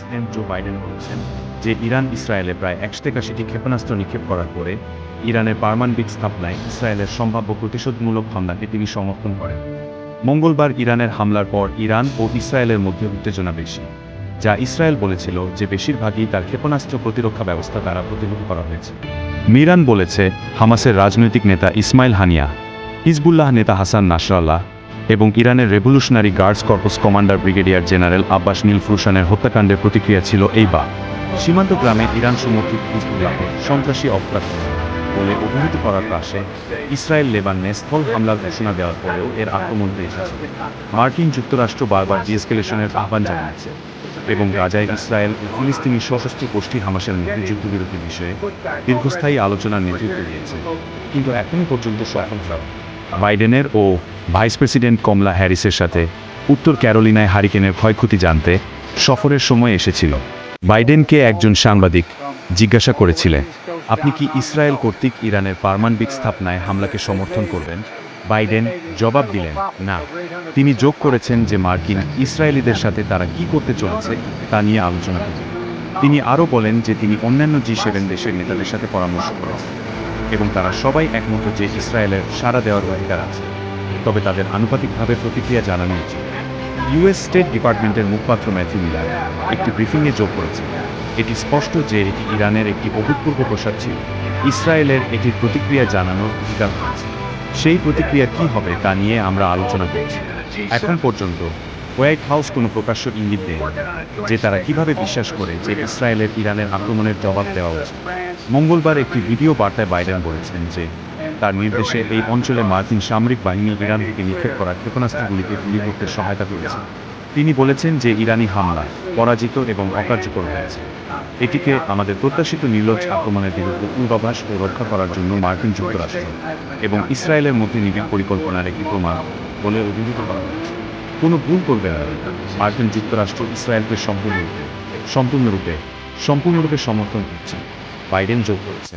President Joe Biden বলেছেন যে Iran ইসরায়েলে প্রায় 181টি ক্ষেপণাস্ত্র নিক্ষেপ করার পরে ইরানের পারমাণবিক স্থাপনায় ইসরায়েলের সম্ভাব্য প্রতিশোধমূলক হামলাকে তিনি সমর্থন করেন। মঙ্গলবার ইরানের হামলার পর ইরান ও ইসরায়েলের মধ্যে উত্তেজনা বেশি, যা ইসরায়েল বলেছিল যে বেশিরভাগই তার ক্ষেপণাস্ত্র প্রতিরক্ষা ব্যবস্থা দ্বারা প্রতিহত করা হয়েছে। ইরান বলেছে হামাসের রাজনৈতিক নেতা ইসমাইল হানিয়া, হিজবুল্লাহ নেতা হাসান নাসরাল্লাহ এবং ইরানের revolutionary guards corps commander brigadier general Abbas নীলফ্রুসানের হত্যাকাণ্ডের প্রতিক্রিয়া ছিল এই বা সীমান্ত গ্রামে ইরান সমর্থিত হিজবুল্লাহ সন্ত্রাসী অপরাধ বলে অভিহিত করার পাশে ইসরায়েল লেবাননে স্থল হামলার ঘোষণা দেওয়ার পরেও এর আক্রমণ হয়েছে। মার্কিন যুক্তরাষ্ট্র বারবার ডিএসকেলেশনের আহ্বান জানিয়েছে এবং গাজায় ইসরায়েল ও ফিলিস্তিনি সশস্ত্র গোষ্ঠী হামাসের মধ্যে যুদ্ধবিরতির বিষয়ে দীর্ঘস্থায়ী আলোচনার নেতৃত্ব দিয়েছে, কিন্তু এখনও পর্যন্ত সফল হয়নি। বাইডেনের ও ভাইস প্রেসিডেন্ট কমলা হ্যারিসের সাথে উত্তর ক্যারোলিনায় হারিকেনের ক্ষয়ক্ষতি জানতে সফরের সময় এসেছিল। বাইডেনকে একজন সাংবাদিক জিজ্ঞাসা করেছিলেন, আপনি কি ইসরায়েল কর্তৃক ইরানের পারমাণবিক স্থাপনায় হামলাকে সমর্থন করবেন? বাইডেন জবাব দিলেন, না। তিনি যোগ করেছেন যে মার্কিন ইসরায়েলিদের সাথে তারা কি করতে চলেছে তা নিয়ে আলোচনা করবেন। তিনি আরও বলেন যে তিনি অন্যান্য G7 দেশের নেতাদের সাথে পরামর্শ করেছেন এবং তারা সবাই একমত যে ইসরায়েলের সাড়া দেওয়ার অধিকার আছে, তবে তাদের আনুপাতিকভাবে প্রতিক্রিয়া জানানো উচিত। ইউএস স্টেট ডিপার্টমেন্টের মুখপাত্র ম্যাথিউ মিলার একটি ব্রিফিংয়ে যোগ করেছেন, এটি স্পষ্ট যে এটি ইরানের একটি অভূতপূর্ব প্রসাদ ছিল। ইসরায়েলের এটির প্রতিক্রিয়া জানানোর অধিকার রয়েছে। সেই প্রতিক্রিয়া কী হবে তা নিয়ে আমরা আলোচনা করছি। এখন পর্যন্ত হোয়াইট হাউস কোনো প্রকাশ্য ইঙ্গিত দেয়নি যে তারা কিভাবে বিশ্বাস করে যে ইসরায়েলের ইরানের আক্রমণের জবাব দেওয়া উচিত। মঙ্গলবার একটি ভিডিও বার্তায় বাইডেন বলেছেন যে তার নির্দেশে এই অঞ্চলে মার্কিন সামরিক বাহিনী ইরান থেকে নিক্ষেপ করা ক্ষেপণাস্ত্রগুলিকে গুলি করতে সহায়তা করেছে। তিনি বলেছেন যে ইরানি হামলা পরাজিত এবং অকার্যকর হয়েছে। এটিকে আমাদের প্রত্যাশিত নির্লজ্জ আক্রমণের বিরুদ্ধে পূর্বাভাস ও রক্ষা করার জন্য মার্কিন যুক্তরাষ্ট্র এবং ইসরায়েলের মধ্যে নিবিড় পরিকল্পনার একটি প্রমাণ বলে অভিহিত করা হয়েছে। কোনো ভুল করবে না, মার্কিন যুক্তরাষ্ট্র ইসরায়েলকে সম্পূর্ণরূপে সমর্থন করছে, বাইডেন যোগ করেছে।